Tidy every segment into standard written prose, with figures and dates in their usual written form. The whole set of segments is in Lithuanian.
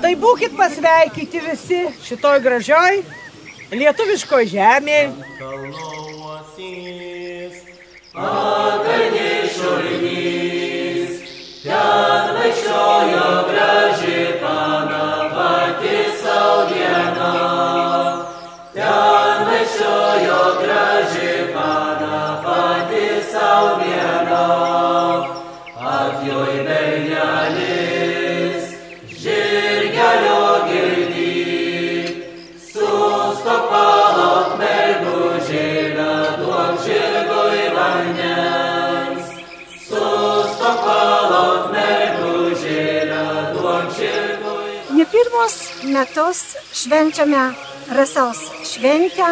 Tai būkit pasveikyti visi šitoj gražioj lietuviškoj žemėj. Pakalniai šulinys, ten vaikščiojo graži pana, pati sau viena. Ten vaikščiojo graži pana, pati sau viena. Atjoj bernelis, žirgelio girdyk, sustok palok mergužėlę, duok žirgui vandens. Sustok palok mergužėlę, duok žirgui. Ne pirmus metus švenčiame Rasos šventę,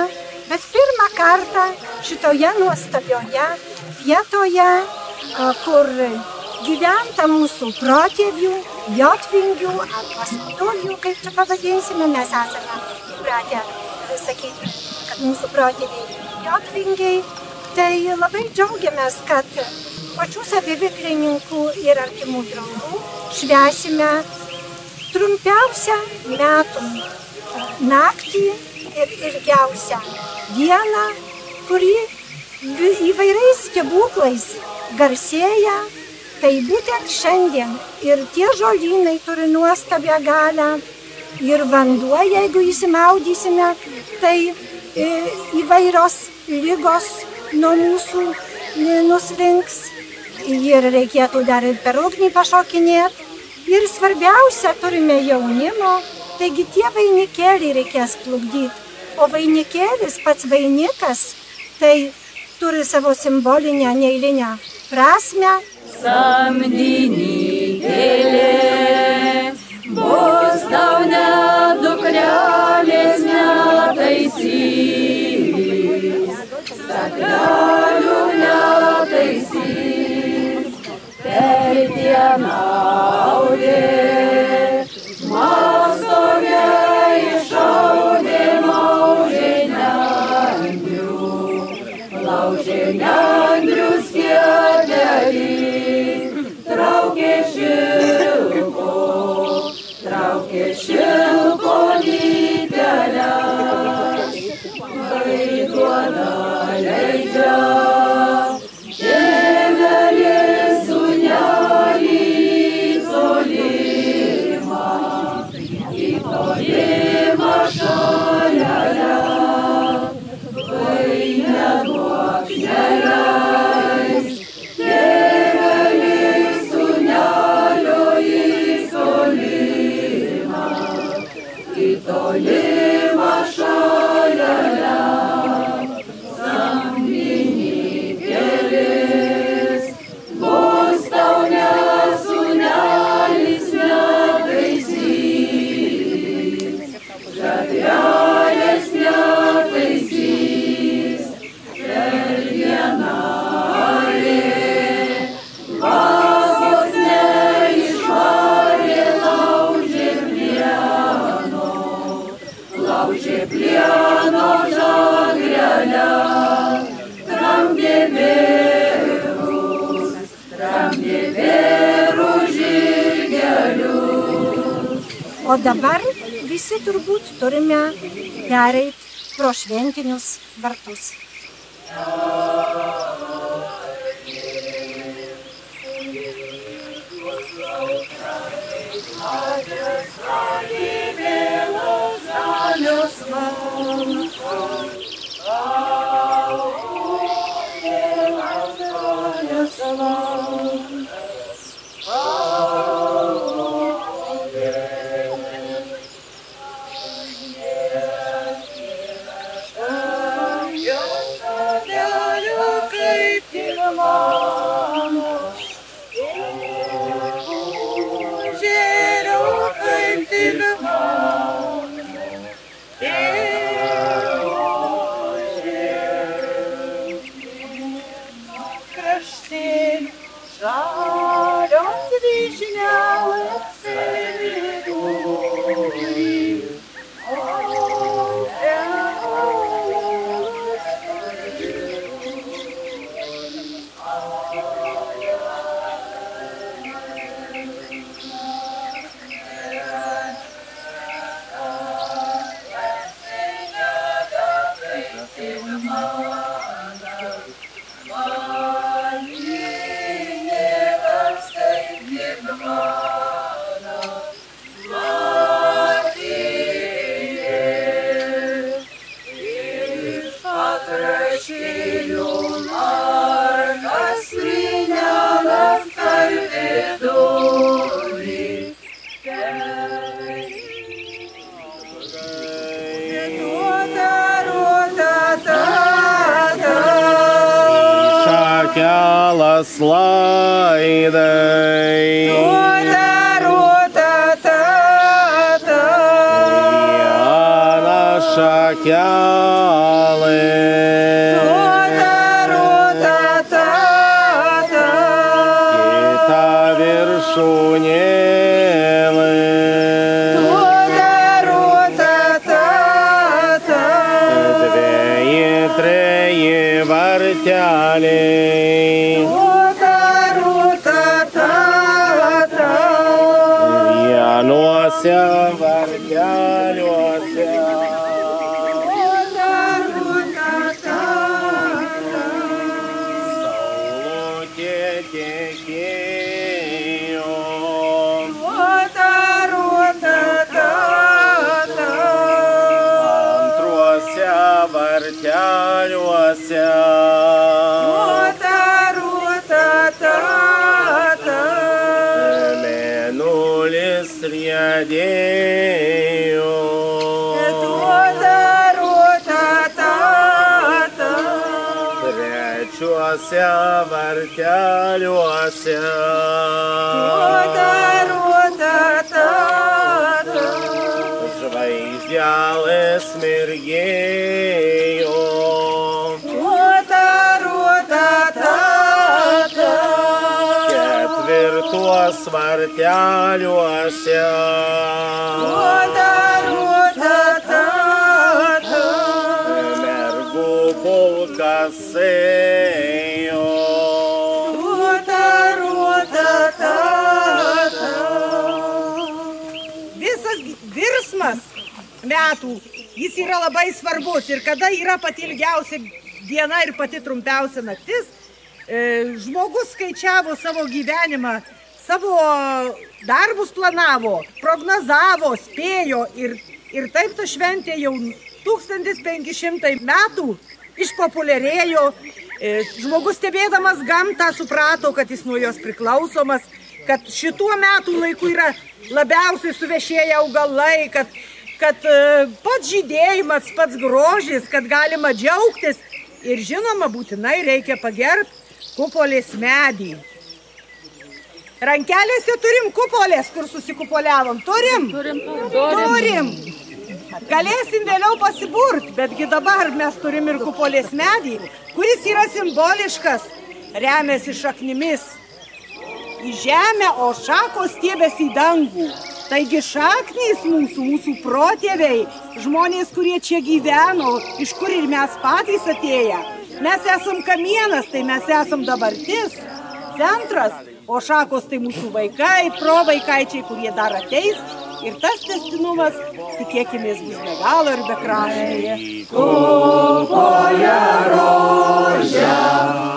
bet pirmą kartą šitoje nuostabioje vietoje, kur gyventa mūsų protėvių, jotvingių arba skudulių, kaip čia pavadinsime, mes esame įpratę sakyti, kad mūsų protėviai jotvingiai. Tai labai džiaugiamės, kad pačių saviveklininkų ir artimų draugų švęsime trumpiausią metų naktį ir ilgiausią dieną, kuri įvairiais stebuklais garsėja. Tai būtent šiandien ir tie žolynai turi nuostabią galią, ir vanduo, jeigu įsimaudysime, tai įvairios ligos nuo mūsų nuslinks, ir reikėtų dar ir per ugnį pašokinėti. Ir svarbiausia, turime jaunimo, taigi tie vainikėliai reikės plukdyti, o vainikėlis, pats vainikas, tai turi savo simbolinę neeilinę prasmę. Samdinykėlė, bus tau nedukrelės netaisys, staklelių netaisys, per dieną audė, mastove išaudė maudė nendrių, laužė nendrių skėtelį. Traukė šilko O dabar visi turbūt turime pereiti pro šventinius vartus. Šakelas laidai, vieną šakelį, kitą viršūnėlį, dveji, treji varteliai. Vienuose varteliuose saulutė tekėjo, antruose varteliuose mėnulis riedėjo, trečiuose varteliuose žvaigždelės mirgėjo, ketvirtuos varteliuose mergų pulkas ėjo, Visas virsmas metų, jis yra labai svarbus ir kada yra pati ilgiausia diena ir pati trumpiausia naktis, žmogus skaičiavo savo gyvenimą, savo darbus planavo, prognozavo, spėjo ir taip ta šventė jau 1500 metų išpopuliarėjo. Žmogus stebėdamas gamtą suprato, kad jis nuo jos priklausomas, kad šituo metų laiku yra labiausiai suvešėję augalai, kad pats žydėjimas, pats grožis, kad galima džiaugtis ir žinoma būtinai reikia pagerbti kupolės medį. Rankelėse turim kupolės, kur susikupoliavom. Turim? Turim. Galėsim vėliau pasiburt, betgi dabar mes turim ir kupolės medį, kuris yra simboliškas, remiasi šaknimis į žemę, o šakos stiebėsi į dangų. Taigi šaknys mūsų protėviai, žmonės, kurie čia gyveno, iš kur ir mes patys atėję. Mes esam kamienas, tai mes esam dabartis, centras, o šakos tai mūsų vaikai, provaikaičiai, kurie dar ateis Ir tas tęstinumas, tikėkimės, bus be galo ir be krašto. Kupoje rožė,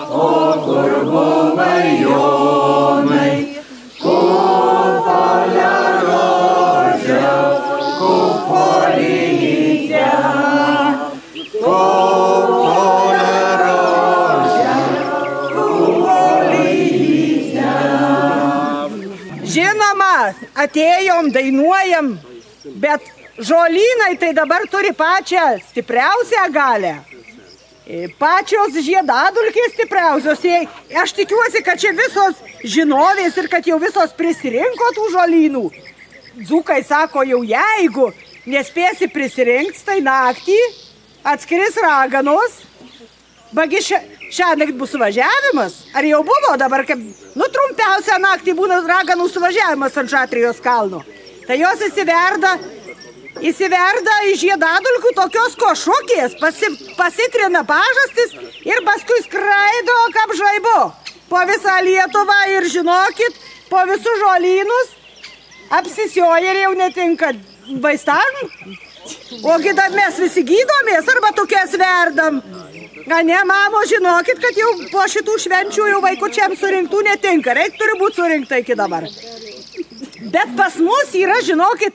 o kur buvai Jonai? Kupoje rožė, kupolyte. Kupoje rožė, kupolyte. Žinoma, atėjom, dainuojam, bet žolynai tai dabar turi pačią stipriausią galę. Pačios žiedadulkės stipriausios. Aš tikiuosi, kad čia visos žinovės ir kad jau visos prisirinko tų žolynų. Dzūkai sako, jau jeigu nespėsi prisirinkti, tai naktį atskris raganos. Bagi šią naktį bus suvažiavimas. Ar jau buvo dabar, kaip trumpiausią naktį būna raganų suvažiavimas ant Šatrijos kalno. Tai jos įsiverda į žiedadulkių tokios košukės, pasitrina pažastis ir paskui skraido kaip žaibo po visą Lietuvą ir žinokit, po visus žolynus apsisioja ir jau netinka vaistam. Ogi dar mes visi gydomės arba tokias verdam. Ne, mamo, žinokit, kad jau po šitų švenčių jau vaikučiams surinktų netinka. Turi būti surinkta iki dabar. Bet pas mus yra, žinokit,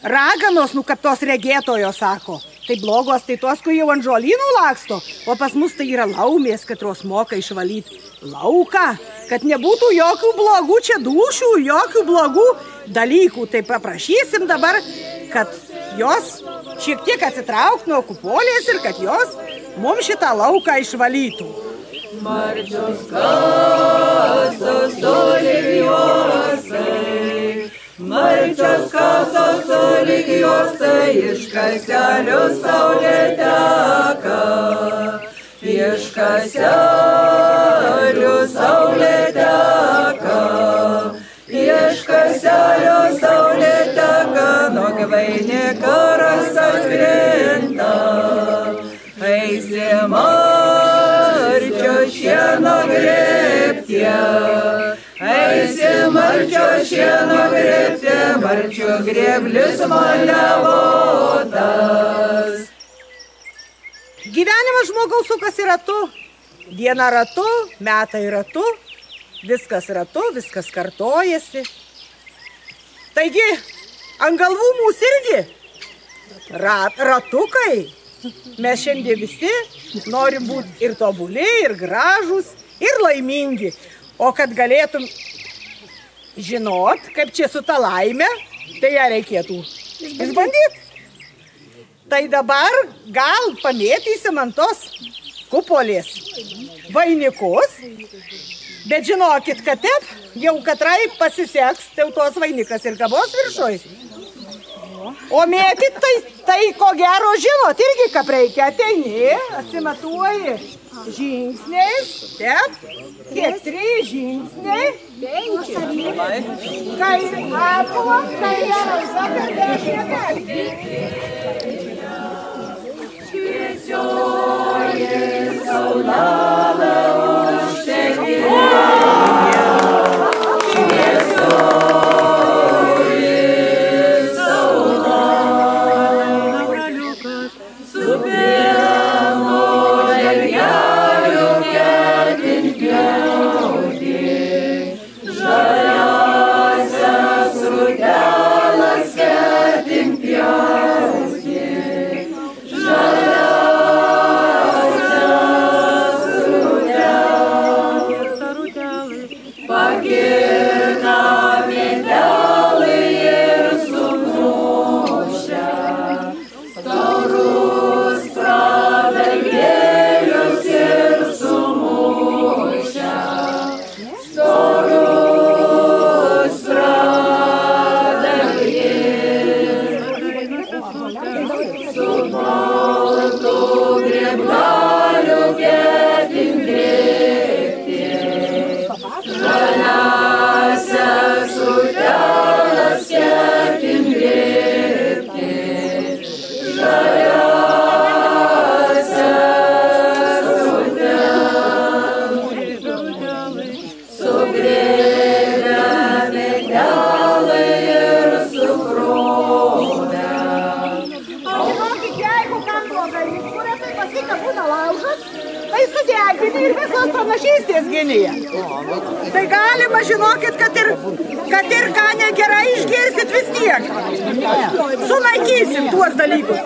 raganos, kaip tos regėtojos sako. Tai blogos, tai tos, kur jau ant žolynų laksto. O pas mus tai yra laumės, katros moka išvalyti lauką. Kad nebūtų jokių blogų čia dūšių, jokių blogų dalykų. Tai paprašysim dabar, kad jos šiek tiek atsitrauktų nuo kupolės ir kad jos mums šitą lauką išvalytų. Marčios kasos sulig juostai, marčios kasos sulig juostai, iš kaselių saulė teka, iš kaselių saulė teka, iš kaselių saulė teka, nuo vainiko rasas krinta. Eisi marčio šieno grėbtie, eisi marčio šieno grėbtie, marčio grėblis maliavotas. Gyvenimas žmogaus sukasi ratu, diena ratu, metai ratu, viskas ratu, viskas kartojasi. Taigi, ant galvų mūsų irgi ratukai. Mes šiandien visi norim būti ir tobuli, ir gražūs, ir laimingi. O kad galėtum žinot, kaip čia su ta laime, tai ją reikėtų išbandyti. Tai dabar gal pamėtysim ant tos kupolės vainikus, bet žinokit, kad taip jau katrai pasiseks, tai tos vainikas ir kabos viršoj. O mėtyt, tai ko gero žinot, irgi kaip reikia, ateini, atsimatuoji žingsniais, taip, kiek 3 žingsniai, 5, kai aplos, kai ranka, kad dešinė. Šviesioji saulelė užtekėjo, laužas, tai sudegini ir visos pranašystės gynėja. Tai galima, žinokit, kad ir ką negerai išgirsit vis tiek. Sunaikysim tuos dalykus.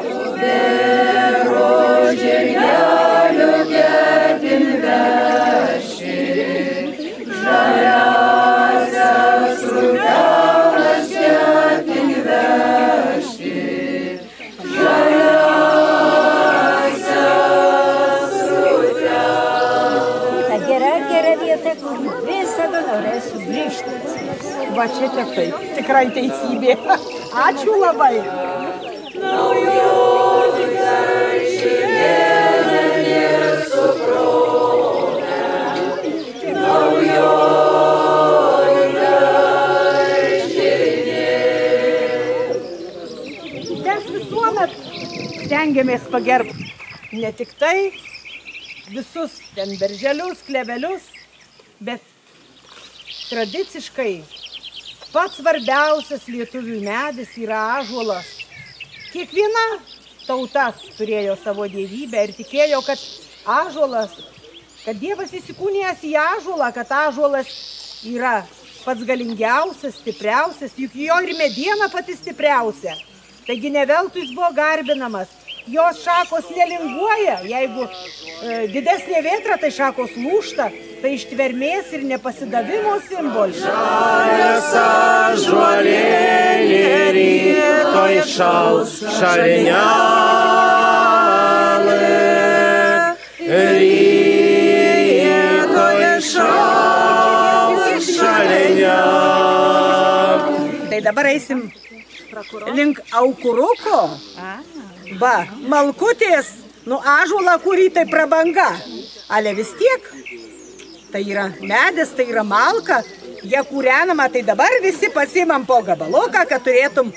Žirgelių ketin veši, žaliasias rudelas ketin veši, žaliasias rudelas. Ta gera vieta, kur visada norėsiu grįžti. Va čia tik tai, tikrai teisybė. Ačiū labai. Mes visuomet stengiamės pagerbti ne tik tai visus ten berželius, klevelius, bet tradiciškai pats svarbiausias lietuvių medis yra ąžuolas. Kiekviena tauta turėjo savo dievybę ir tikėjo, kad ąžuolas, kad Dievas įsikūnijęs į ąžuolą, kad ąžuolas yra pats galingiausias, stipriausias, juk jo ir mediena pati stipriausia. Taigi ne veltui jis buvo garbinamas. Jos šakos nelinguoja, jeigu didesnė vėtra, tai šakos lūžta, tai ištvermės ir nepasidavimo simbolis. Žalias ąžuolėlį rytoj šals šalinelė, rytoj šals šalinelė. Tai dabar eisim link aukuruko. Va, malkutės, ąžuolą, kurį tai prabanga. Ale vis tiek, tai yra medis, tai yra malka, jie kūrenama, tai dabar visi pasimam po gabaloką, kad turėtum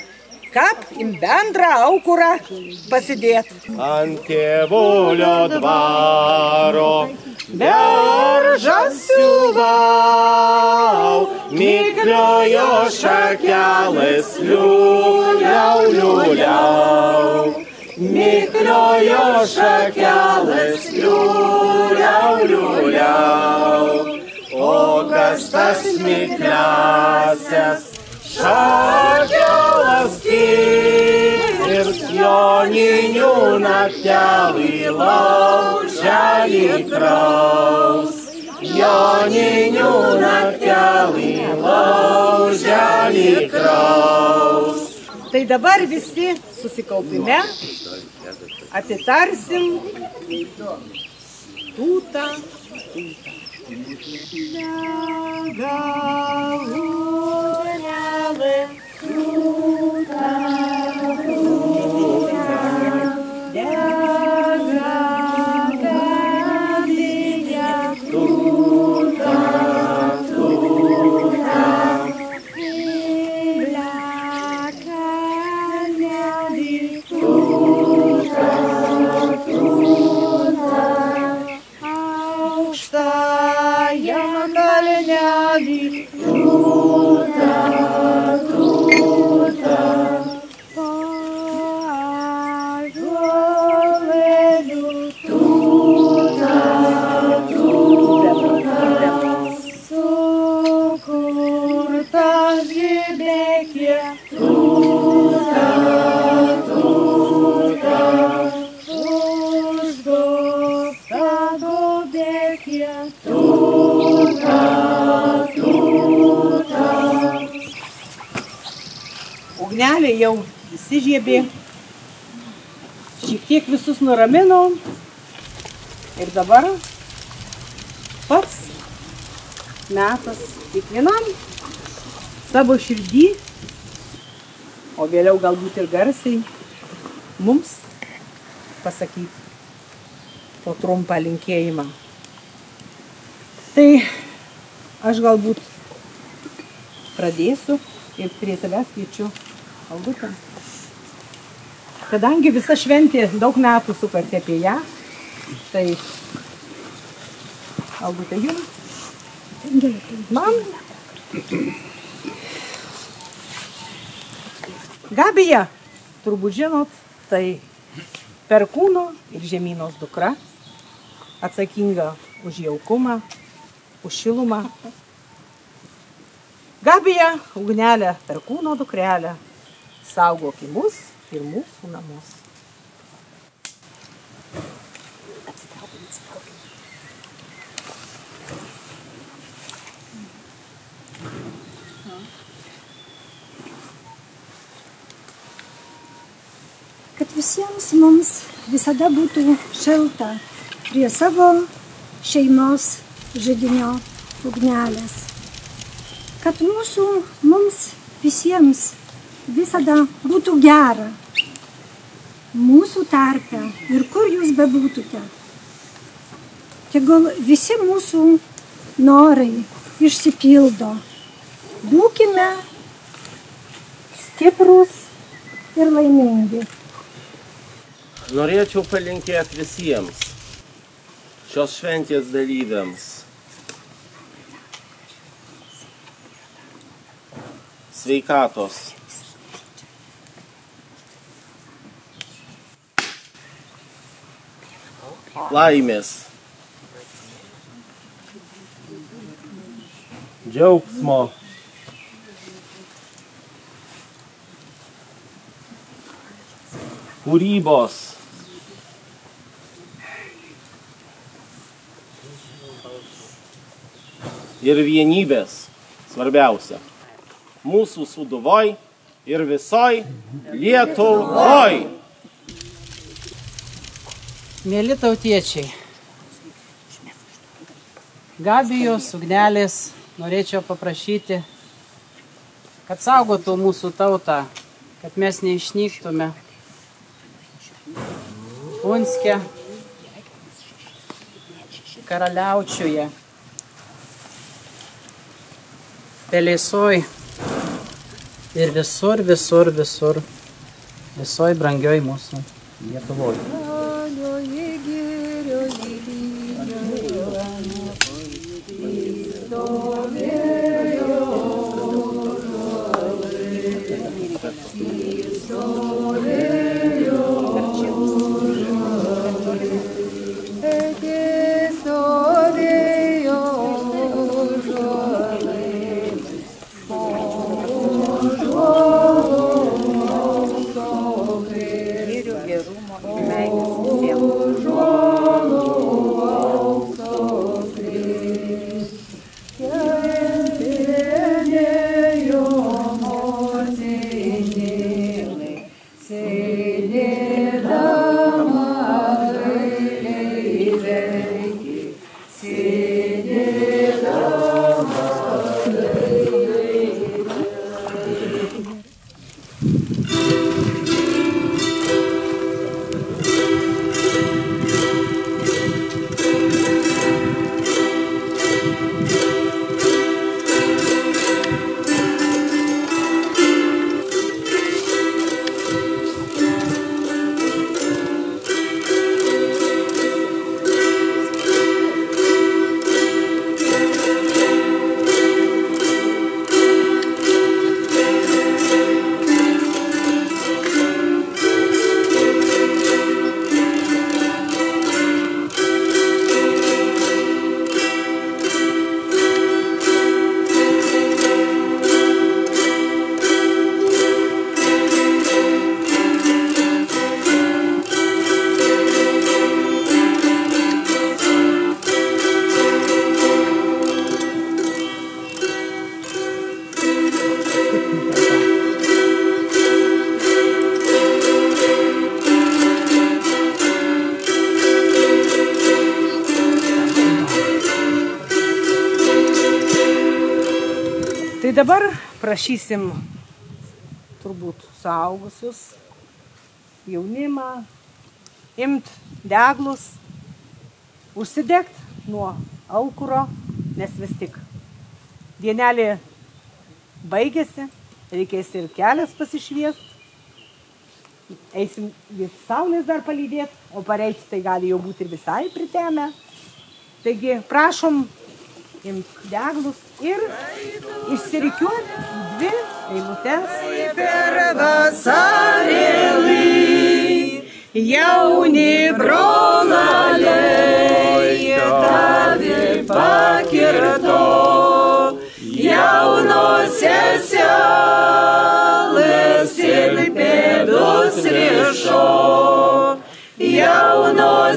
im bendrą aukurą pasidėti. Ant tėvulio dvaro beržą siuvau, migliojo šakelis liuliau, liuliau. Migliojo šakelis liuliau, liuliau. O kas tas mikliasias šakelas kirs, joninių naktelį lauželį kraus. Joninių naktelį lauželį kraus. Tai dabar visi susikaupime atitarsim tūtą, tūtą. Galūnelė, tūtą, tūtą, dega galinė, tūtą, tūtą. Ugnelė jau įsižiebė, šiek tiek visus nuramino ir dabar pats metas kiekvienam savo širdį, o vėliau galbūt ir garsiai mums pasakyti po trumpą linkėjimą. Tai aš galbūt pradėsiu ir prie tavęs kviečiu Aldutę. Kadangi visa šventė daug metų sukasi apie ją, tai Aldutė jums, man. Gabija, turbūt žinot, tai Perkūno ir Žemynos dukra. atsakinga už jaukumą, už šilumą. Gabija, Ugnelė, Perkūno dukrelė, saugok mus ir mūsų namus. Kad visiems mums visada būtų šilta prie savo šeimos židinio ugnelės. Kad mums visiems visada būtų gera mūsų tarpe ir kur jūs bebūtumėte. Tegul visi mūsų norai išsipildo. Būkime stiprus ir laimingi. Norėčiau palinkėti visiems šios šventės dalyviams sveikatos, laimės, džiaugsmo, kūrybos, ir vienybės, svarbiausia, mūsų Sūduvoj ir visoj Lietuvoj. Mėly tautiečiai, Gabijos, Ugnelės norėčiau paprašyti, kad saugotų mūsų tautą, kad mes neišnyktume. Punske, Karaliaučiuje, Pelėsoj ir visoj brangioj mūsų Lietuvoj. Tai dabar prašysim turbūt suaugusius, jaunimą, imt deglus, užsidegt nuo aukuro, nes vis tik dienelė baigėsi, reikės ir kelias pasišviest, eisim saulės dar palydėt, o pareiti tai gali jau būti ir visai pritemę. Taigi prašom imt deglus ir išsirikiuot dvi eilutes. Per vasarėlį jauni brolaliai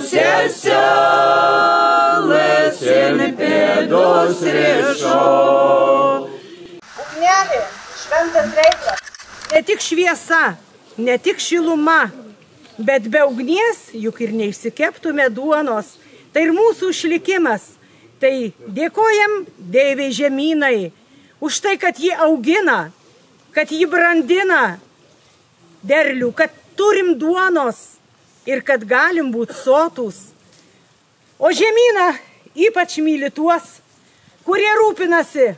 seseles ir pėdos rišo. Ugnelė, šventas reikalas. Ne tik šviesa, ne tik šiluma, bet be ugnies juk ir neišsikeptume duonos. Tai ir mūsų išlikimas. Tai dėkojam Deivei žemynai už tai, kad ji augina, kad ji brandina derlių, kad turim duonos ir kad galim būti sotus. O žemyna ypač myli tuos, kurie rūpinasi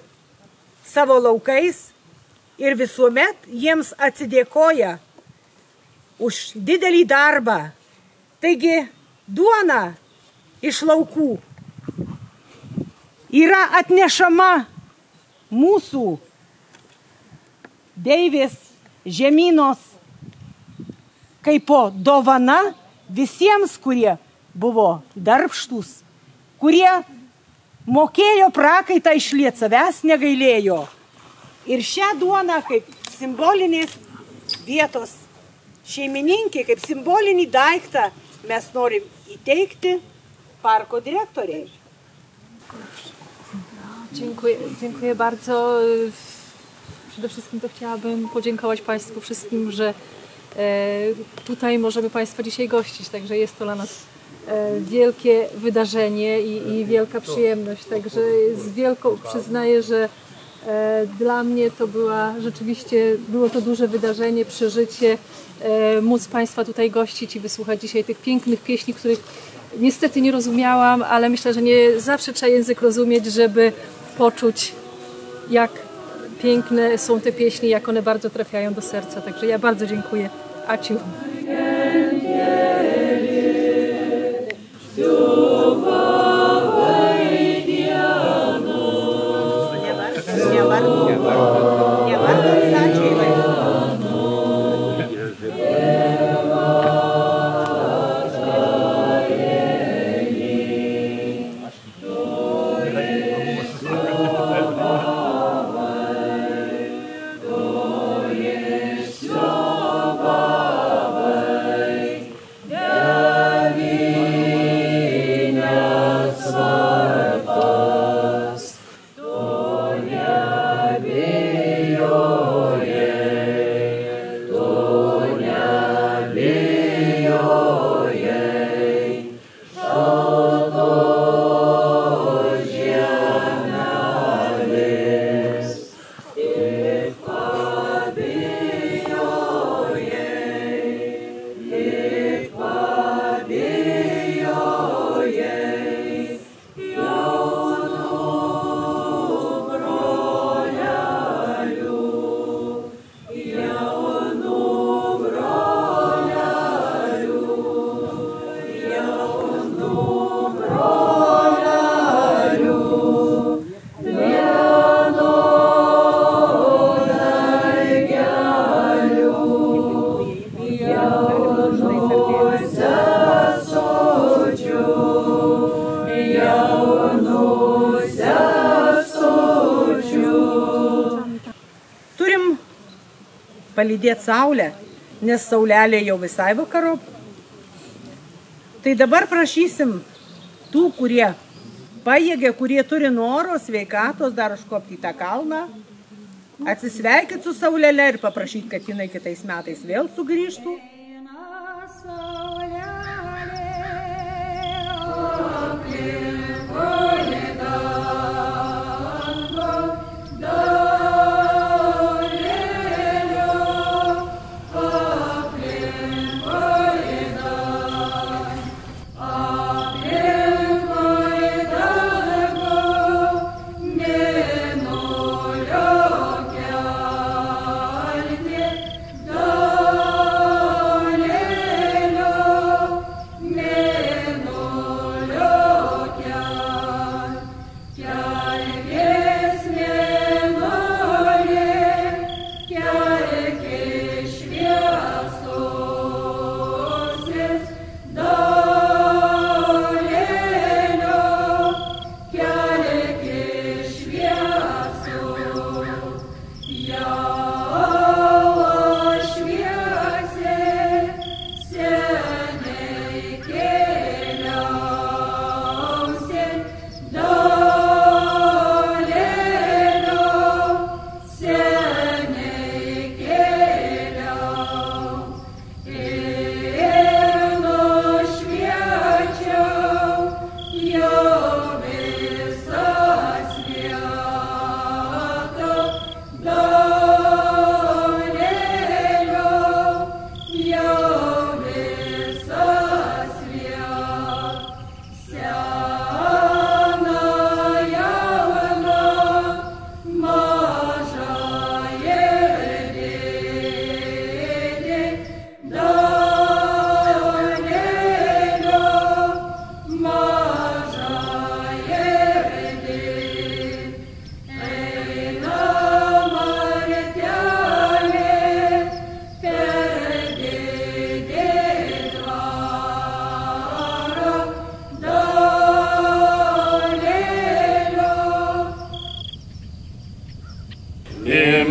savo laukais ir visuomet jiems atsidėkoja už didelį darbą. Taigi duona iš laukų yra atnešama mūsų Deivės žemynos kaipo dovana visiems, kurie buvo darbštūs, kurie mokėjo prakaitą išliet, savęs negailėjo. Ir šią duoną kaip simbolinės vietos šeimininkė, kaip simbolinį daiktą mes norim įteikti parko dyrektoriai. Dziękuję bardzo. Przede wszystkim to chciałabym podziękować Państwu wszystkim, że tutaj możemy Państwa dzisiaj gościć. Także jest to dla nas wielkie wydarzenie i wielka przyjemność. Także z wielką przyznaję, że dla mnie to było to duże wydarzenie, przeżycie, móc Państwa tutaj gościć i wysłuchać dzisiaj tych pięknych pieśni, których niestety nie rozumiałam, ale myślę, że nie zawsze trzeba język rozumieć, żeby poczuć, jak piękne są te pieśni, jak one bardzo trafiają do serca. Także ja bardzo dziękuję. Ačiū. Palydėti saulę, nes saulelė jau visai vakarop. Tai dabar prašysim tų, kurie pajėgia, kurie turi noro, sveikatos dar užkopti į tą kalną, atsisveikyti su saulelė ir paprašyti, kad jinai kitais metais vėl sugrįžtų.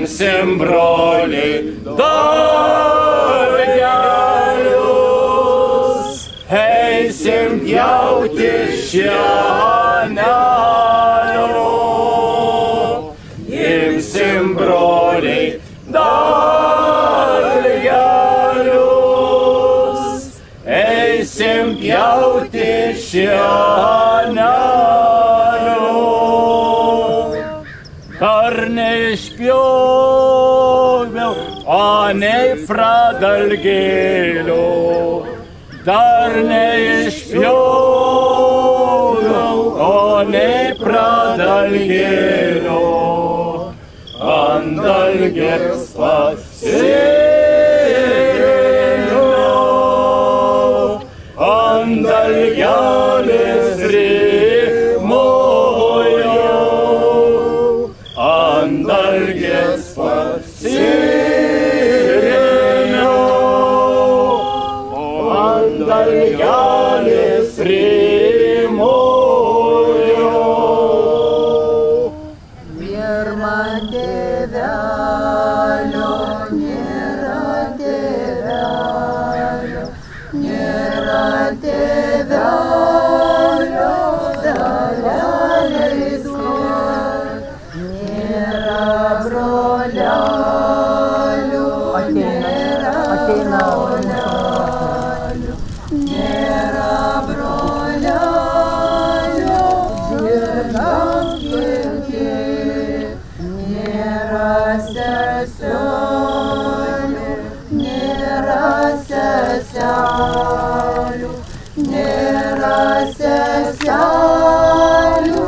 imsim broliai darželius, eisim pjauti šienelio. Imsim broliai darželius, eisim pjauti šienelio. Dar neišpjoviau, anei pradalgėliau. Dar neišpjoviau, anei pradalgėliau. Ant dalgės pasėliau, ant dalgelės rėmojau, ant dalgės pasėliau, ant dalgelės rėmojau. Ir man tėvelio nėra tėvelio, nėra tėvelio, daleliais nėra brolelių, nėra brolelių, nėra brolelių, žinam kilti. Nėra seselių, nėra seselių, nėra seselių,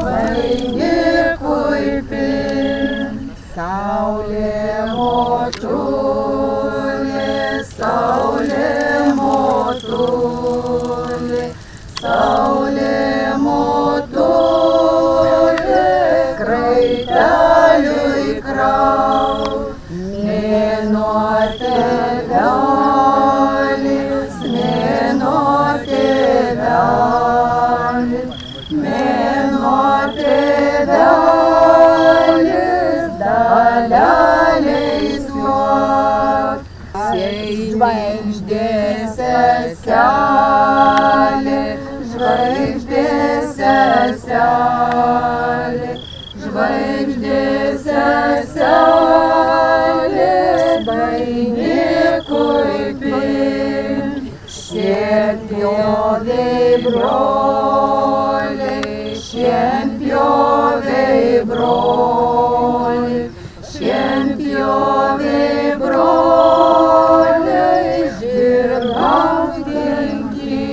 vainikui pin. Saulė motulė, saulė motulė, saulė motulė, kraiteliui kraut. Mėnuo tėvelis, mėnuo tėvelis, mėnuo tėvelis, daleliais juok. Žvaigždės seselė, žvaigždės seselė, žvaigždės seselė, vainikui pin. Šienpjoviai broliai, šienpjoviai broliai, šienpjoviai broliai, žirgams dingi.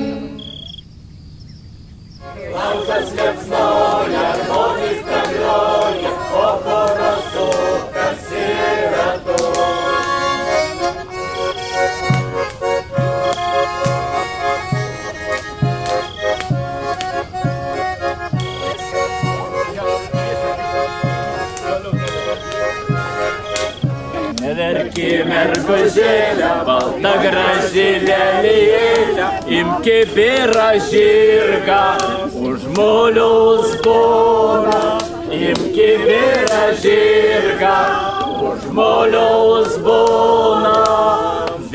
Laukas liepsnoja, žodis pragroja, o poros sukasi ratu. Neverki mergužėlę, balta graži lėlėlė, imki bėra žirgą, už moliaus boną. Imki bėra žirgą, už moliaus boną.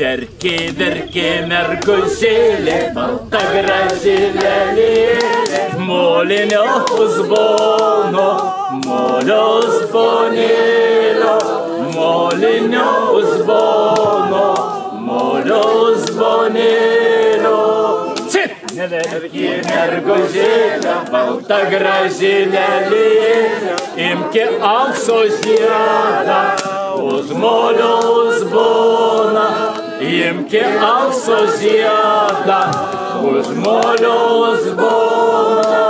Verki, verki mergužėlė, balta graži lėlėlė, moliniaus bono, moliaus bonėlio. Moliniaus bono, moliaus bonėlio. Neverki mergužėlė, balta graži lėlėlė, imki aukso žiedą, už moliaus boną. Imki aukso žiedą, už moliaus boną.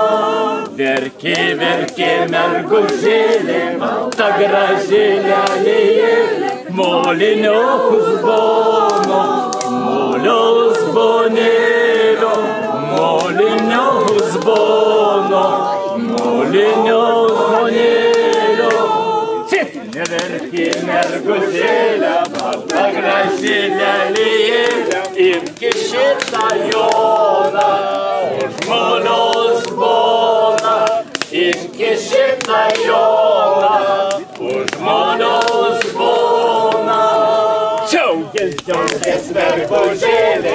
Verki, verki mergužėlė, balta graži lėlėlė, moliniaus bono, moliaus bonėlio, moliniaus bono, moliniaus bonėlio. Neverki mergužėlė, balta graži lėlėlė, imki šitą joną, už moliaus boną. Imki šitą joną, už moliaus Mergužėlė,